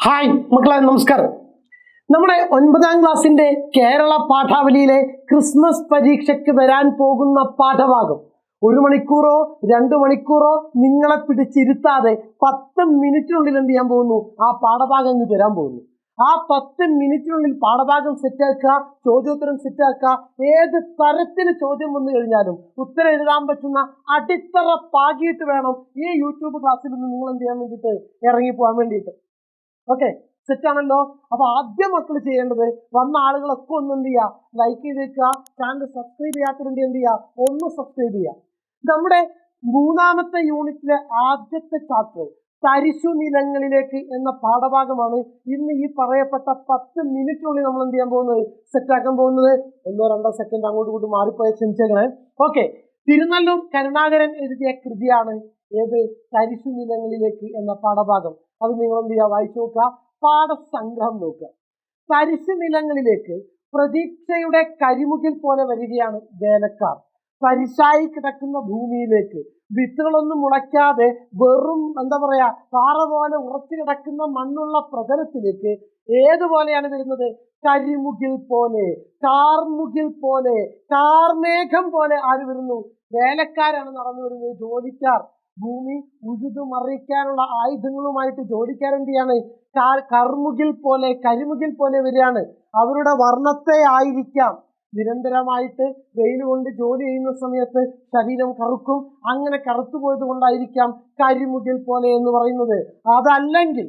Hi മക്കളെ, നമസ്കാരം. നമ്മുടെ 9ാം ക്ലാസ്സിന്റെ കേരള പാഠാവലിയിലെ ക്രിസ്മസ് പരീക്ഷയ്ക്ക് വരാൻ പോകുന്ന പാഠഭാഗം 1 മണിക്കൂറോ 2 മണിക്കൂറോ നിങ്ങളെ പിടിച്ചിരുത്താതെ 10 മിനിറ്റിനുള്ളിൽ എന്ത് ചെയ്യാൻ പോകുന്നു? ആ പാഠഭാഗം ഇങ്ങ് തരാൻ പോകുന്നു. ആ 10 മിനിറ്റിനുള്ളിൽ പാഠഭാഗം സെറ്റാക്കുക, ചോദ്യോത്തരം സെറ്റാക്കുക. ഏത് തരത്തിന് ചോദ്യം വന്നു കഴിഞ്ഞാലും ഉത്തരം എഴുതാൻ പറ്റുന്ന അടിത്തറ പാകിയിട്ട് വേണം ഈ യൂട്യൂബ് ക്ലാസ്സിൽ നിന്ന് നിങ്ങൾ എന്ത് ചെയ്യാൻ വേണ്ടിയിട്ട് ഇറങ്ങിപ്പോകാൻ വേണ്ടിയിട്ട്. ഓക്കെ, സെറ്റാണല്ലോ. അപ്പൊ ആദ്യം മക്കൾ ചെയ്യേണ്ടത്, വന്ന ആളുകളൊക്കെ ഒന്ന് എന്ത് ചെയ്യുക, ലൈക്ക് ചെയ്തേക്കുക. ചാനൽ സബ്സ്ക്രൈബ് ചെയ്യാത്തവരുണ്ട്, എന്ത് ചെയ്യുക, ഒന്ന് സബ്സ്ക്രൈബ് ചെയ്യുക. നമ്മുടെ 3ാമത്തെ യൂണിറ്റിലെ ആദ്യത്തെ ചാപ്റ്റർ തരിശു നിലങ്ങളിലേക്ക് എന്ന പാഠഭാഗമാണ് ഇന്ന് ഈ പറയപ്പെട്ട 10 മിനിറ്റിനുള്ളിൽ നമ്മൾ എന്ത് ചെയ്യാൻ പോകുന്നത്, സെറ്റാക്കാൻ പോകുന്നത്. 1-2 സെക്കൻഡ് അങ്ങോട്ട് ഇങ്ങോട്ട് മാറിപ്പോയ ക്ഷമിച്ചേക്കണേ. ഓക്കെ, തിരുനല്ലൂർ കരുണാകരൻ എഴുതിയ കൃതിയാണ് ഏത്? തരിശു നിലങ്ങളിലേക്ക് എന്ന പാഠഭാഗം. അത് നിങ്ങൾ എന്ത് ചെയ്യുക, വായിച്ചു നോക്കുക, പാഠസംഗ്രഹം നോക്കുക. തരിശു നിലങ്ങളിലേക്ക് പ്രതീക്ഷയുടെ കരിമുകിൽ പോലെ വരികയാണ് വേലക്കാർ. തരിശായി കിടക്കുന്ന ഭൂമിയിലേക്ക്, വിത്തുകളൊന്നും മുളയ്ക്കാതെ വെറും എന്താ പറയാ പാറ പോലെ ഉറച്ചു കിടക്കുന്ന മണ്ണുള്ള പ്രതലത്തിലേക്ക് ഏതുപോലെയാണ് വരുന്നത്? കരിമുകിൽ പോലെ, കാർമുകിൽ പോലെ, കാർമേഘം പോലെ ആര് വരുന്നു? വേലക്കാരാണ് നടന്നു വരുന്നത്, ജോലിക്കാർ. ഭൂമി ഉഴുതു മറിക്കാനുള്ള ആയുധങ്ങളുമായിട്ട് ജോലിക്കാരെന്ത് ചെയ്യാണ്? കർമുകിൽ പോലെ, കരിമുകിൽ പോലെ വരികയാണ്. അവരുടെ വർണ്ണത്തെ ആയിരിക്കാം, നിരന്തരമായിട്ട് വെയിൽ കൊണ്ട് ജോലി ചെയ്യുന്ന സമയത്ത് ശരീരം കറുക്കും. അങ്ങനെ കറുത്തു പോയത് കൊണ്ടായിരിക്കാം കരിമുകിൽ പോലെ എന്ന് പറയുന്നത്. അതല്ലെങ്കിൽ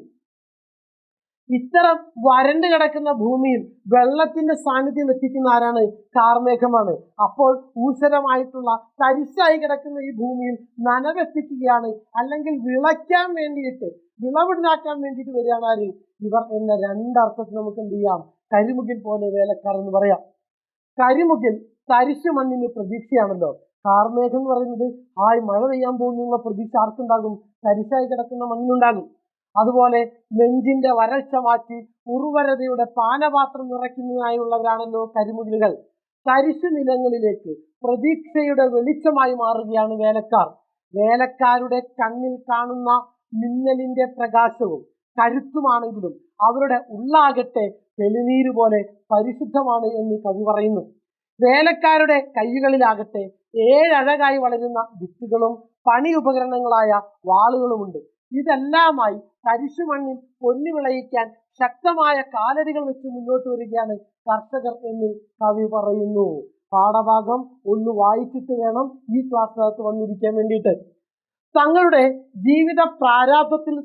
ഇത്തരം വരണ്ട് കിടക്കുന്ന ഭൂമിയിൽ വെള്ളത്തിന്റെ സാന്നിധ്യം എത്തിക്കുന്ന ആരാണ്? കാർമേഘമാണ്. അപ്പോൾ ഊഷരമായിട്ടുള്ള തരിശായി കിടക്കുന്ന ഈ ഭൂമിയിൽ നനവെത്തിക്കുകയാണ്, അല്ലെങ്കിൽ വിളയ്ക്കാൻ വേണ്ടിയിട്ട്, വിളവുണ്ടാക്കാൻ വേണ്ടിയിട്ട് വരികയാണ് ആര്? ഇവർ എന്ന രണ്ടർത്ഥത്തിൽ നമുക്ക് എന്ത് ചെയ്യാം? കരിമുകിൽ പോലെ വേലക്കാർ എന്ന് പറയാം. കരിമുകിൽ തരിശു മണ്ണിന് പ്രതീക്ഷയാണല്ലോ. കാർമേഘം എന്ന് പറയുന്നത് മഴ പെയ്യാൻ പോകുന്നുള്ള പ്രതീക്ഷ ആർക്കുണ്ടാകും? തരിശായി കിടക്കുന്ന മണ്ണിനുണ്ടാകും. അതുപോലെ നെഞ്ചിന്റെ വരൾച്ച മാറ്റി ഉർവരതയുടെ പാനപാത്രം നിറയ്ക്കുന്നതിനായുള്ളവരാണല്ലോ കരിമുകിലുകൾ. തരിശു നിലങ്ങളിലേക്ക് പ്രതീക്ഷയുടെ വെളിച്ചമായി മാറുകയാണ് വേലക്കാർ. വേലക്കാരുടെ കണ്ണിൽ കാണുന്ന മിന്നലിന്റെ പ്രകാശവും കരുത്തുമാണെങ്കിലും അവരുടെ ഉള്ളാകട്ടെ തെളിനീര് പോലെ പരിശുദ്ധമാണ് എന്ന് കവി പറയുന്നു. വേലക്കാരുടെ കൈകളിലാകട്ടെ 7 അഴകായി വളരുന്ന വിത്തുകളും പണി ഉപകരണങ്ങളായ വാളുകളുമുണ്ട്. ഇതെല്ലാമായി തരിശു മണ്ണിൽ പൊന്നു വിളയിക്കാൻ ശക്തമായ കാലടികൾ വെച്ച് മുന്നോട്ട് വരികയാണ് കർഷകർ എന്ന് കവി പറയുന്നു. പാഠഭാഗം ഒന്ന് വായിച്ചിട്ട് വേണം ഈ ക്ലാസ്സിനകത്ത് വന്നിരിക്കാൻ വേണ്ടിയിട്ട്. തങ്ങളുടെ ജീവിത പ്രാരാബ്ധത്തിൽ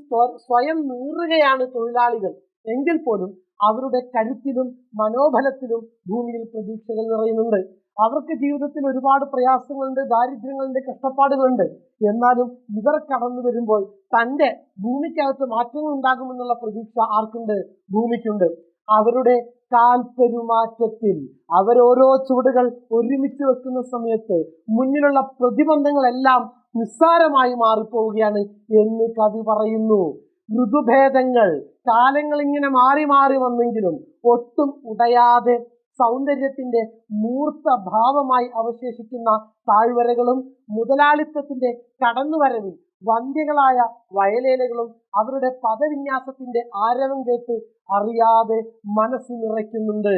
സ്വയം നീറുകയാണ് തൊഴിലാളികൾ. എങ്കിൽ പോലും അവരുടെ കരുത്തിലും മനോബലത്തിലും ഭൂമിയിൽ പ്രതീക്ഷകൾ നിറയുന്നുണ്ട്. അവർക്ക് ജീവിതത്തിൽ ഒരുപാട് പ്രയാസങ്ങളുണ്ട്, ദാരിദ്ര്യങ്ങളുണ്ട്, കഷ്ടപ്പാടുകളുണ്ട്. എന്നാലും ഇവർ കടന്നു വരുമ്പോൾ തൻ്റെ ഭൂമിക്കകത്ത് മാറ്റങ്ങൾ ഉണ്ടാകുമെന്നുള്ള പ്രതീക്ഷ ആർക്കുണ്ട്? ഭൂമിക്കുണ്ട്. അവരുടെ കാൽപെരുമാറ്റത്തിൽ അവരോരോ ചുവടുകൾ ഒരുമിച്ച് വെക്കുന്ന സമയത്ത് മുന്നിലുള്ള പ്രതിബന്ധങ്ങളെല്ലാം നിസ്സാരമായി മാറിപ്പോവുകയാണ് എന്ന് കവി പറയുന്നു. ഋതുഭേദങ്ങൾ, കാലങ്ങൾ ഇങ്ങനെ മാറി മാറി വന്നെങ്കിലും ഒട്ടും ഉടയാതെ സൗന്ദര്യത്തിന്റെ മൂർത്ത ഭാവമായി അവശേഷിക്കുന്ന താഴ്വരകളും മുതലാളിത്തത്തിന്റെ കടന്നുവരവിൽ വന്ധ്യകളായ വയലേലകളും അവരുടെ പദവിന്യാസത്തിന്റെ ആരവം കേട്ട് അറിയാതെ മനസ്സ് നിറയ്ക്കുന്നുണ്ട്.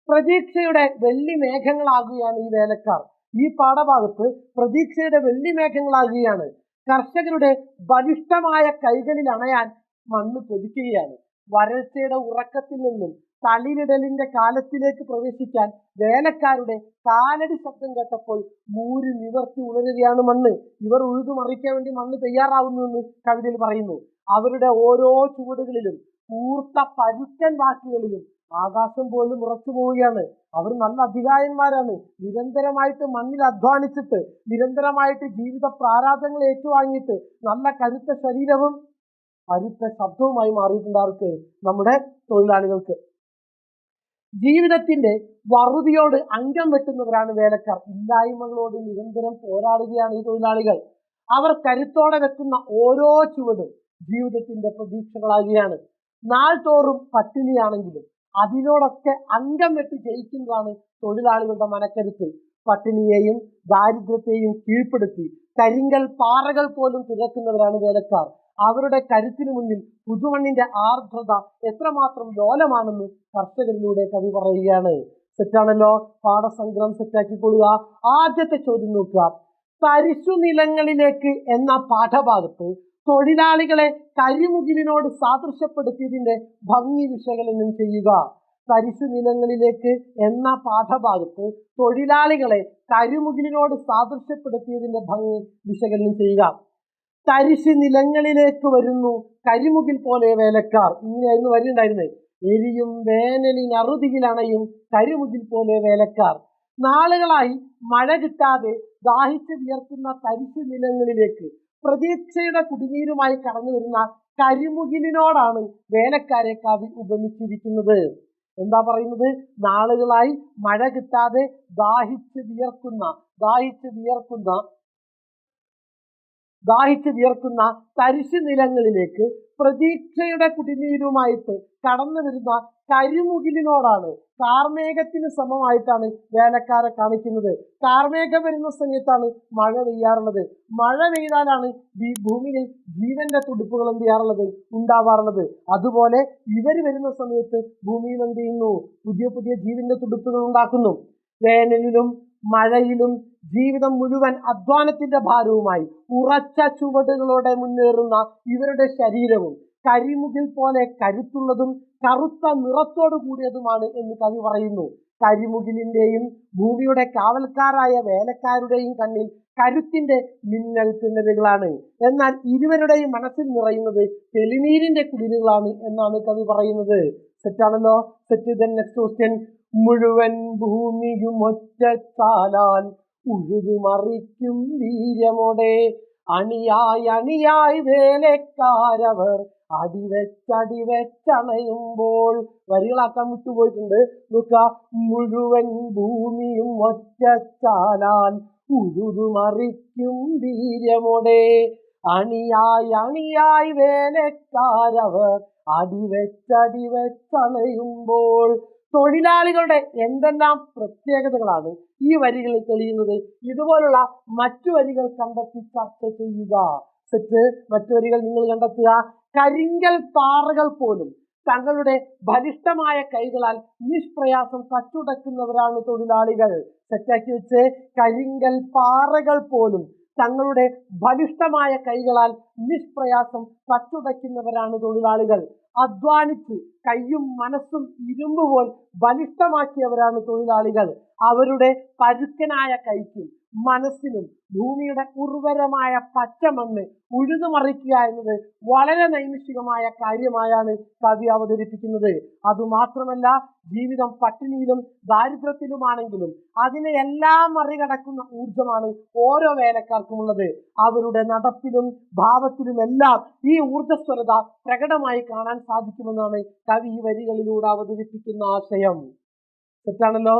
പ്രതീക്ഷയുടെ വെള്ളി മേഘങ്ങളാകുകയാണ് ഈ വേലക്കാർ. ഈ പാഠഭാഗത്ത് പ്രതീക്ഷയുടെ വെള്ളി മേഘങ്ങളാകുകയാണ്. കർഷകരുടെ ബലിഷ്ഠമായ കൈകളിൽ അണയാൻ മണ്ണ് കൊതിക്കുകയാണ്. വരൾച്ചയുടെ ഉറക്കത്തിൽ നിന്നും തളിരിടലിന്റെ കാലത്തിലേക്ക് പ്രവേശിക്കാൻ വേലക്കാരുടെ കാലടി ശബ്ദം കേട്ടപ്പോൾ മൂരി നിവർത്തി ഉണരുകയാണ് മണ്ണ്. ഇവർ ഉഴുതു മറിക്കാൻ വേണ്ടി മണ്ണ് തയ്യാറാവുന്നു എന്ന് കവിതയിൽ പറയുന്നു. അവരുടെ ഓരോ ചുവടുകളിലും കൂർത്ത പരുക്കൻ വാക്കുകളിലും ആകാശം പോലും ഉറച്ചു പോവുകയാണ്. അവർ നല്ല അധികായന്മാരാണ്. നിരന്തരമായിട്ട് മണ്ണിൽ അധ്വാനിച്ചിട്ട്, നിരന്തരമായിട്ട് ജീവിത പ്രാരാബ്ധങ്ങൾ ഏറ്റുവാങ്ങിയിട്ട് നല്ല കരുത്ത ശരീരവും കരുത്ത ശബ്ദവുമായി മാറിയിട്ടുണ്ട് ആർക്ക്? നമ്മുടെ തൊഴിലാളികൾക്ക്. ജീവിതത്തിന്റെ വറുതിയോട് അംഗം വെട്ടുന്നവരാണ് വേലക്കാർ. ഇല്ലായ്മകളോട് നിരന്തരം പോരാടുകയാണ് ഈ തൊഴിലാളികൾ. അവർ കരുത്തോടെ വെക്കുന്ന ഓരോ ചുവടും ജീവിതത്തിന്റെ പ്രതീക്ഷകളാകുകയാണ്. നാൾ തോറും പട്ടിണിയാണെങ്കിലും അതിനോടൊക്കെ അംഗം വെട്ടി ജയിക്കുന്നതാണ് തൊഴിലാളികളുടെ മനക്കരുത്ത്. പട്ടിണിയെയും ദാരിദ്ര്യത്തെയും കീഴ്പ്പെടുത്തി കരിങ്കൽ പാറകൾ പോലും തുരക്കുന്നവരാണ് വേലക്കാർ. അവരുടെ കരുത്തിനു മുന്നിൽ പുതുമണ്ണിന്റെ ആർദ്രത എത്രമാത്രം ലോലമാണെന്ന് കർഷകരിലൂടെ കവി പറയുകയാണ്. സെറ്റാണല്ലോ? പാഠസംഗ്രഹം സെറ്റാക്കിക്കൊള്ളുക. ആദ്യത്തെ ചോദ്യം നോക്കുക. തരിശു നിലങ്ങളിലേക്ക് എന്ന പാഠഭാഗത്ത് തൊഴിലാളികളെ കരിമുകിലിനോട് സാദൃശ്യപ്പെടുത്തിയതിന്റെ ഭംഗി വിശകലനം ചെയ്യുക. തരിശു നിലങ്ങളിലേക്ക് എന്ന പാഠഭാഗത്ത് തൊഴിലാളികളെ കരിമുകിലിനോട് സാദൃശ്യപ്പെടുത്തിയതിന്റെ ഭംഗി വിശകലനം ചെയ്യുക. തരിശു നിലങ്ങളിലേക്ക് വരുന്നു കരിമുകിൽ പോലെ വേലക്കാർ. ഇങ്ങനെയായിരുന്നു വരിയുണ്ടായിരുന്നത്. എരിയും വേനലിനറുതിയിലണയും കരിമുകിൽ പോലെ വേലക്കാർ. നാളുകളായി മഴ കിട്ടാതെ ദാഹിച്ച് വിയർക്കുന്ന തരിശു നിലങ്ങളിലേക്ക് പ്രതീക്ഷയുടെ കുടിനീരുമായി കടന്നു വരുന്ന കരിമുകിലിനോടാണ് വേലക്കാരെ കവി ഉപമിച്ചിരിക്കുന്നത്. എന്താ പറയുന്നത്? നാളുകളായി മഴ കിട്ടാതെ ദാഹിച്ച് വിയർക്കുന്ന തരിശു നിലങ്ങളിലേക്ക് പ്രതീക്ഷയുടെ കുടിനീരുമായിട്ട് കടന്നു വരുന്ന കരിമുകിലിനോടാണ്, കാർമേഘത്തിന് സമമായിട്ടാണ് വേലക്കാരെ കാണിക്കുന്നത്. കാർമേഘം വരുന്ന സമയത്താണ് മഴ പെയ്യാറുള്ളത്. മഴ പെയ്താലാണ് ഭൂമിയിൽ ജീവന്റെ തുടിപ്പുകൾ എന്ത് ചെയ്യാറുള്ളത്? ഉണ്ടാവാറുള്ളത്. അതുപോലെ ഇവർ വരുന്ന സമയത്ത് ഭൂമിയിൽ എന്ത് ചെയ്യുന്നു? പുതിയ പുതിയ ജീവന്റെ തുടിപ്പുകൾ ഉണ്ടാക്കുന്നു. വേനലിലും മഴയിലും ജീവിതം മുഴുവൻ അധ്വാനത്തിന്റെ ഭാരവുമായി ഉറച്ച ചുവടുകളോടെ മുന്നേറുന്ന ഇവരുടെ ശരീരവും കരിമുകിൽ പോലെ കരുത്തുള്ളതും കറുത്ത നിറത്തോടു കൂടിയതുമാണ് എന്ന് കവി പറയുന്നു. കരിമുകിലിന്റെയും ഭൂമിയുടെ കാവൽക്കാരായ വേലക്കാരുടെയും കണ്ണിൽ കരുത്തിന്റെ മിന്നൽ പിന്നലുകളാണ്. എന്നാൽ ഇരുവരുടെയും മനസ്സിൽ നിറയുന്നത് തെളിനീരിന്റെ കുളിരുകളാണ് എന്നാണ് കവി പറയുന്നത്. സെറ്റാണല്ലോ? സെറ്റ്. Then next question. മുഴുവൻ ഭൂമിയും ഒറ്റച്ചാലാൽ ഉഴുതു മറിക്കും വീര്യമോടെ അണിയായി വേലക്കാരവർ അടിവെച്ചണയുമ്പോൾ. വരികളാക്കാൻ വിട്ടുപോയിട്ടുണ്ട്. നോക്കുക. മുഴുവൻ ഭൂമിയും ഒറ്റച്ചാലാൽ ഉഴുതു മറിക്കും വീര്യമോടെ അണിയായി വേലക്കാരവർ അടിവെച്ചണയുമ്പോൾ. തൊഴിലാളികളുടെ എന്തെല്ലാം പ്രത്യേകതകളാണ് ഈ വരികളിൽ തെളിയുന്നത്? ഇതുപോലുള്ള മറ്റു വരികൾ കണ്ടെത്തി ചർച്ച ചെയ്യുക. സെറ്റ്. മറ്റു വരികൾ നിങ്ങൾ കണ്ടെത്തുക. കരിങ്കൽ പാറകൾ പോലും തങ്ങളുടെ ബലിഷ്ഠമായ കൈകളാൽ നിഷ്പ്രയാസം തച്ചുടക്കുന്നവരാണ് തൊഴിലാളികൾ. സെറ്റാക്കി വെച്ച്. കരിങ്കൽ പാറകൾ പോലും തങ്ങളുടെ ബലിഷ്ഠമായ കൈകളാൽ നിഷ്പ്രയാസം തച്ചുടയ്ക്കുന്നവരാണ് തൊഴിലാളികൾ. അധ്വാനിച്ച് കയ്യും മനസ്സും ഇരുമ്പ് പോൽ ബലിഷ്ഠമാക്കിയവരാണ് തൊഴിലാളികൾ. അവരുടെ പരുക്കനായ കൈക്കും മനസ്സിനും ഭൂമിയുടെ ഉർവരമായ പച്ചമണ്ണ് ഉഴുതുമറിക്കുക എന്നത് വളരെ നൈമിഷികമായ കാര്യമായാണ് കവി അവതരിപ്പിക്കുന്നത്. അതുമാത്രമല്ല, ജീവിതം പട്ടിണിയിലും ദാരിദ്ര്യത്തിലുമാണെങ്കിലും അതിനെ എല്ലാം മറികടക്കുന്ന ഊർജമാണ് ഓരോ വേലക്കാർക്കുമുള്ളത്. അവരുടെ നടപ്പിലും ഭാവത്തിലുമെല്ലാം ഈ ഊർജ്ജസ്വലത പ്രകടമായി കാണാൻ സാധിക്കുമെന്നാണ് കവി ഈ വരികളിലൂടെ അവതരിപ്പിക്കുന്ന ആശയം. തെറ്റാണല്ലോ?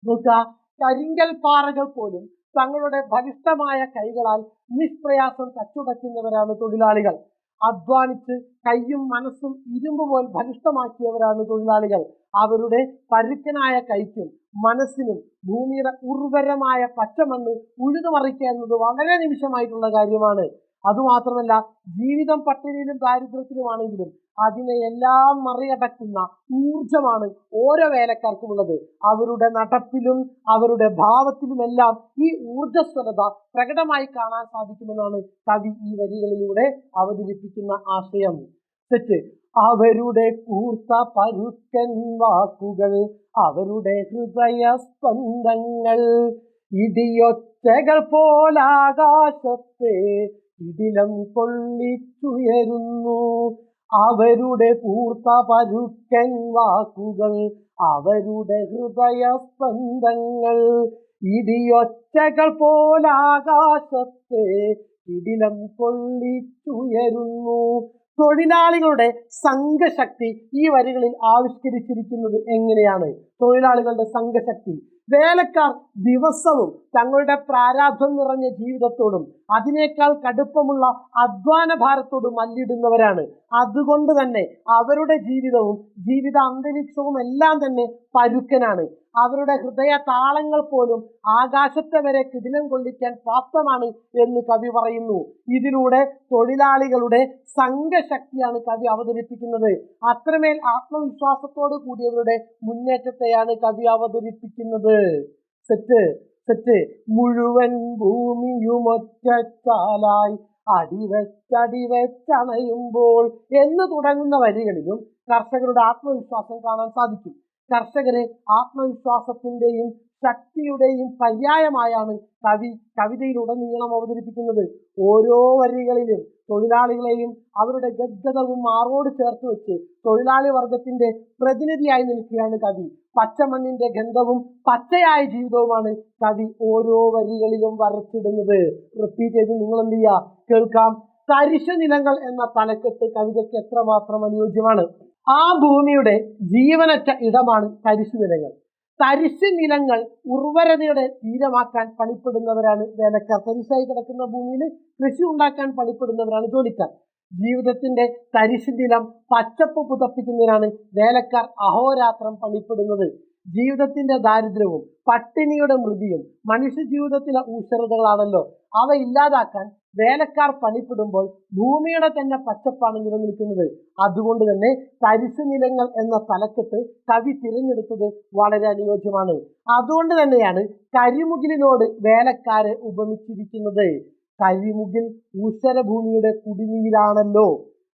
നോക്കുക. കരിങ്കൽ പാറകൾ പോലും തങ്ങളുടെ ബലിഷ്ഠമായ കൈകളാൽ നിഷ്പ്രയാസം തച്ചുടയ്ക്കുന്നവരാണ് തൊഴിലാളികൾ. അധ്വാനിച്ച് കയ്യും മനസ്സും ഇരുമ്പ് പോൽ ബലിഷ്ഠമാക്കിയവരാണ് തൊഴിലാളികൾ. അവരുടെ പരുക്കനായ കൈക്കും മനസ്സിനും ഭൂമിയുടെ ഉർവരമായ പച്ചമണ്ണ് ഉഴുതുമറിക്കുക എന്നത് വളരെ നിമിഷമായിട്ടുള്ള കാര്യമാണ്. അതുമാത്രമല്ല, ജീവിതം പട്ടിണിയിലും ദാരിദ്ര്യത്തിലുമാണെങ്കിലും അതിനെ എല്ലാം മറികടക്കുന്ന ഊർജമാണ് ഓരോ വേലക്കാർക്കുമുള്ളത്. അവരുടെ നടപ്പിലും അവരുടെ ഭാവത്തിലുമെല്ലാം ഈ ഊർജ്ജസ്വലത പ്രകടമായി കാണാൻ സാധിക്കുമെന്നാണ് കവി ഈ വരികളിലൂടെ അവതരിപ്പിക്കുന്ന ആശയം. സെറ്റ്. അവരുടെ കൂർത്ത പരുക്കൻ വാക്കുകൾ, അവരുടെ ഹൃദയ സ്പന്ദങ്ങൾ ഇടിയൊച്ചകൾ പോലാകാശത്തെ ഇടിലം കൊള്ളിച്ചുയരുന്നു. അവരുടെ കൂർത്ത പരുക്കൻ വാക്കുകൾ, അവരുടെ ഹൃദയ സ്പന്ദങ്ങൾ ഇടിയൊച്ചകൾ പോലാകാശത്തെ ഇടിലം കൊള്ളിച്ചുയരുന്നു. തൊഴിലാളികളുടെ സംഘശക്തി ഈ വരികളിൽ ആവിഷ്കരിച്ചിരിക്കുന്നത് എങ്ങനെയാണ്? തൊഴിലാളികളുടെ സംഘശക്തി. വേലക്കാർ ദിവസവും തങ്ങളുടെ പ്രാരാബ്ധം നിറഞ്ഞ ജീവിതത്തോടും അതിനേക്കാൾ കടുപ്പമുള്ള അധ്വാന ഭാരത്തോടും മല്ലിടുന്നവരാണ്. അതുകൊണ്ട് തന്നെ അവരുടെ ജീവിതവും ജീവിത അന്തരീക്ഷവും എല്ലാം തന്നെ പരുക്കനാണ്. അവരുടെ ഹൃദയ താളങ്ങൾ പോലും ആകാശത്തെ വരെ കിടിലം കൊള്ളിക്കാൻ പ്രാപ്തമാണ് എന്ന് കവി പറയുന്നു. ഇതിലൂടെ തൊഴിലാളികളുടെ സംഘശക്തിയാണ് കവി അവതരിപ്പിക്കുന്നത്. അത്രമേൽ ആത്മവിശ്വാസത്തോടു കൂടിയവരുടെ മുന്നേറ്റത്തെയാണ് കവി അവതരിപ്പിക്കുന്നത്. സെറ്റ് മുഴുവൻ ഭൂമിയുമൊറ്റാലായി അടിവെച്ചണയുമ്പോൾ എന്ന് തുടങ്ങുന്ന വരികളിലും കർഷകരുടെ ആത്മവിശ്വാസം കാണാൻ സാധിക്കും. കർഷകരെ ആത്മവിശ്വാസത്തിന്റെയും ശക്തിയുടെയും പര്യായമായാണ് കവി കവിതയിലുടനീളം അവതരിപ്പിക്കുന്നത്. ഓരോ വരികളിലും തൊഴിലാളികളെയും അവരുടെ ഗദ്ഗതവും മാറോട് ചേർത്ത് വെച്ച് തൊഴിലാളി വർഗത്തിന്റെ പ്രതിനിധിയായി നിൽക്കുകയാണ് കവി. പച്ചമണ്ണിന്റെ ഗന്ധവും പച്ചയായ ജീവിതവുമാണ് കവി ഓരോ വരികളിലും വരച്ചിടുന്നത്. റിപ്പീറ്റ് ചെയ്ത് നിങ്ങൾ എന്ത് ചെയ്യുക, കേൾക്കാം. തരിശു നിലങ്ങൾ എന്ന തലക്കെട്ട് കവിതയ്ക്ക് എത്രമാത്രം അനുയോജ്യമാണ്. ആ ഭൂമിയുടെ ജീവനറ്റ ഇടമാണ് തരിശു നിലങ്ങൾ. തരിശു നിലങ്ങൾ ഉർവരതയുടെ തീരമാക്കാൻ പണിപ്പെടുന്നവരാണ് വേലക്കാർ. തരിശായി കിടക്കുന്ന ഭൂമിയിൽ കൃഷി ഉണ്ടാക്കാൻ പണിപ്പെടുന്നവരാണ് ജോലിക്കാർ. ജീവിതത്തിന്റെ തരിശു നിലം പച്ചപ്പ് പുതപ്പിക്കുന്നതിനാണ് വേലക്കാർ അഹോരാത്രം പണിപ്പെടുന്നത്. ജീവിതത്തിന്റെ ദാരിദ്ര്യവും പട്ടിണിയുടെ മൃതിയും മനുഷ്യ ജീവിതത്തിലെ ഊഷരതകളാണല്ലോ. അവ ഇല്ലാതാക്കാൻ വേലക്കാർ പണിപ്പെടുമ്പോൾ ഭൂമിയുടെ തന്നെ പച്ചപ്പാണ് നിലനിൽക്കുന്നത്. അതുകൊണ്ട് തന്നെ തരിശു നിലങ്ങൾ എന്ന തലക്കെട്ട് കവി തിരഞ്ഞെടുത്തത് വളരെ അനുയോജ്യമാണ്. അതുകൊണ്ട് തന്നെയാണ് കരിമുകിലിനോട് വേലക്കാരെ ഉപമിച്ചിരിക്കുന്നത്. കരിമുകിൽ ഊഷരഭൂമിയുടെ കുടിനീരാണല്ലോ.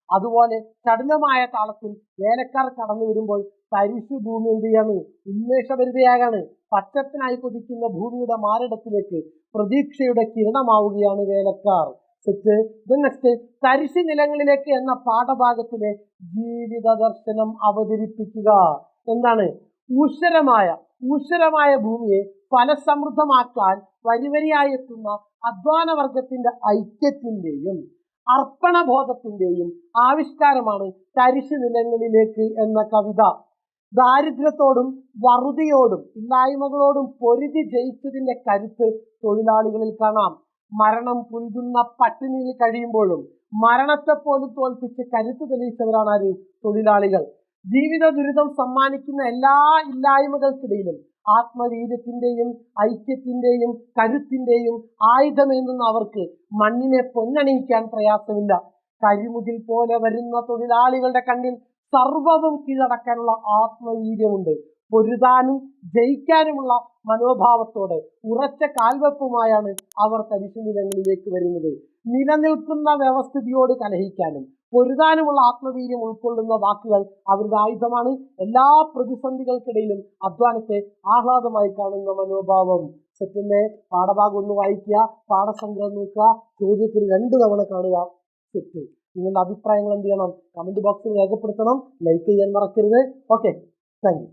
അതുപോലെ ചടുലമായ താളത്തിൽ വേലക്കാർ കടന്നു വരുമ്പോൾ തരിശു ഭൂമി എന്ത് ചെയ്യാണ്, ഉന്മേഷഭരിതയാകാണ്. പച്ചപ്പിനായി കൊതിക്കുന്ന ഭൂമിയുടെ മാരടത്തിലേക്ക് പ്രതീക്ഷയുടെ കിരണമാവുകയാണ് വേലക്കാർ. നെക്സ്റ്റ്, തരിശു നിലങ്ങളിലേക്ക് എന്ന പാഠഭാഗത്തിലെ ജീവിത ദർശനം അവതരിപ്പിക്കുക. എന്താണ്? ഊഷരമായ ഭൂമിയെ ഫലസമൃദ്ധമാക്കാൻ വരിവരിയായി എത്തുന്ന അധ്വാന വർഗത്തിന്റെ ഐക്യത്തിന്റെയും അർപ്പണബോധത്തിന്റെയും ആവിഷ്കാരമാണ് തരിശു നിലങ്ങളിലേക്ക് എന്ന കവിത. ദാരിദ്ര്യത്തോടും വറുതിയോടും ഇല്ലായ്മകളോടും പൊരുതി ജയിച്ചതിന്റെ കരുത്ത് തൊഴിലാളികളിൽ കാണാം. മരണം പുൽകുന്ന പട്ടിണിയിൽ കഴിയുമ്പോഴും മരണത്തെ പോലും തോൽപ്പിച്ച് കരുത്ത് തെളിയിച്ചവരാണ് ആര്? തൊഴിലാളികൾ. ജീവിത ദുരിതം സമ്മാനിക്കുന്ന എല്ലാ ഇല്ലായ്മകൾക്കിടയിലും ആത്മവീര്യത്തിന്റെയും ഐക്യത്തിന്റെയും കരുത്തിന്റെയും ആയുധമേന്തുന്ന അവർക്ക് മണ്ണിനെ പൊന്നണിയിക്കാൻ പ്രയാസമില്ല. കരിമുകിൽ പോലെ വരുന്ന തൊഴിലാളികളുടെ കണ്ണിൽ സർവവും കീഴടക്കാനുള്ള ആത്മവീര്യമുണ്ട്. പൊരുതാനും ജയിക്കാനുമുള്ള മനോഭാവത്തോടെ ഉറച്ച കാൽവെപ്പുമായാണ് അവർ തരിശു നിലങ്ങളിലേക്ക് വരുന്നത്. നിലനിൽക്കുന്ന വ്യവസ്ഥിതിയോട് കലഹിക്കാനും പൊരുതാനുമുള്ള ആത്മവീര്യം ഉൾക്കൊള്ളുന്ന വാക്കുകൾ അവരുടെ ആയുധമാണ്. എല്ലാ പ്രതിസന്ധികൾക്കിടയിലും അധ്വാനത്തെ ആഹ്ലാദമായി കാണുന്ന മനോഭാവം. സെറ്റല്ലേ? പാഠഭാഗം ഒന്ന് വായിക്കുക, പാഠസംഗ്രഹം നോക്കുക, ചോദ്യത്തിൽ 2 തവണ കാണുക. സെറ്റ്. നിങ്ങളുടെ അഭിപ്രായങ്ങൾ എന്ത് ചെയ്യണം? കമന്റ് ബോക്സിൽ രേഖപ്പെടുത്തണം. ലൈക്ക് ചെയ്യാൻ മറക്കരുത്. Okay, thank you.